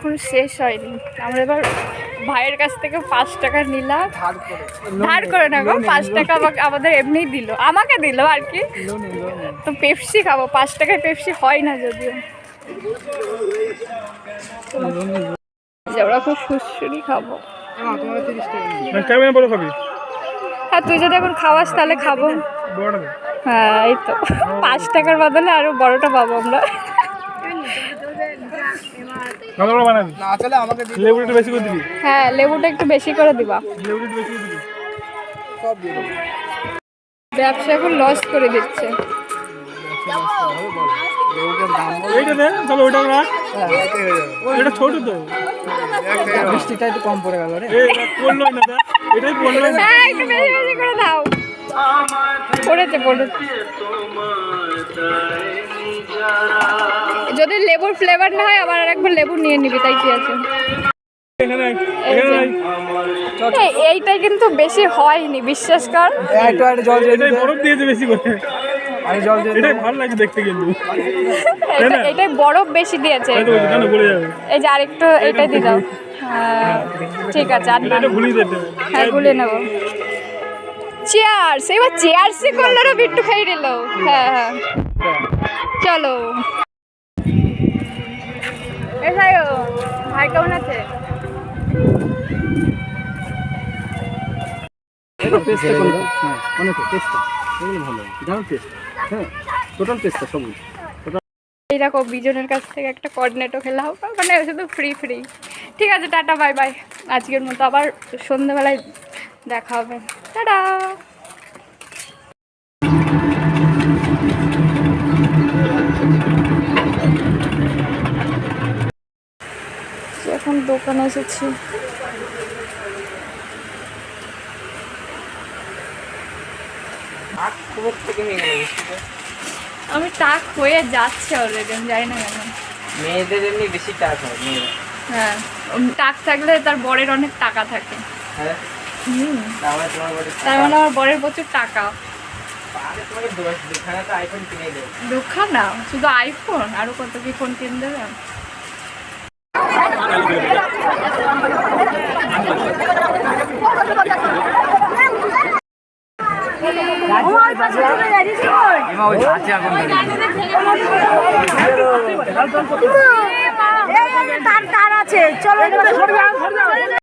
এখন শেষ হয়নি। আমরা এবার ভাইয়ের কাছ থেকে 5 টাকা নিলাম, ধার করে না গো, 5 টাকা আমাদের এমনিই দিল, আমাকে দিল আর কি। তো পেপসি খাবো, 5 টাকায় পেপসি হয় না যদিও। আমরা খুব ফুসফুরি খাবো। হ্যাঁ, তুই যদি এখন খাওয়াস তাহলে খাবো। হ্যাঁ, এই তো 5 টাকার বদলে আরো বড়টা পাবো আমরা। হ্যাঁ, লেবুটা একটু বেশি করে দিবা। ব্যবসা এখন লস করে দিচ্ছে। বৃষ্টিটা একটু কম পড়ে গেল রে। একটু বেশি বেশি করে দাও। পড়েছে। যদি লেবুর ফ্লেভার না হয় আবার আরেকবার লেবু নিয়ে নিবি, তাই কি আছে। এইটাই কিন্তু বেশি হয়নি, বিশ্বাস কর। এটাই বরফ বেশি দিয়েছে। এই যে আরেকটু এটাই দিয়ে দাও। ঠিক আছে, হ্যাঁ গুলিয়ে নেবো। চেয়ার্স, এবার চেয়ার্সই করলো না, বিট্টু খাই দিল। হ্যাঁ, চলো। ভাই কেমন আছে? এইরকম বিজনের কাছ থেকে একটা কোঅর্ডিনেটও খেলাম, মানে শুধু ফ্রি। ঠিক আছে, টাটা, বাই বাই। আজকের মতো আবার সন্ধ্যেবেলায় দেখা হবে। টাটা। এখন দোকানে এসেছি। আমি টাক হয়ে যাচ্ছে অলরেডি, আমি জানি না কেন। মেয়েদের এমনি বেশি টাক হয়। হ্যাঁ, টাক থাকলে তার বরের অনেক টাকা থাকে। তার মানে আমার বরের প্রচুর টাকা। দুখানা শুধু আইফোন, আরো কত কি ফোন কিনে দেবে। তার আছে, চলো।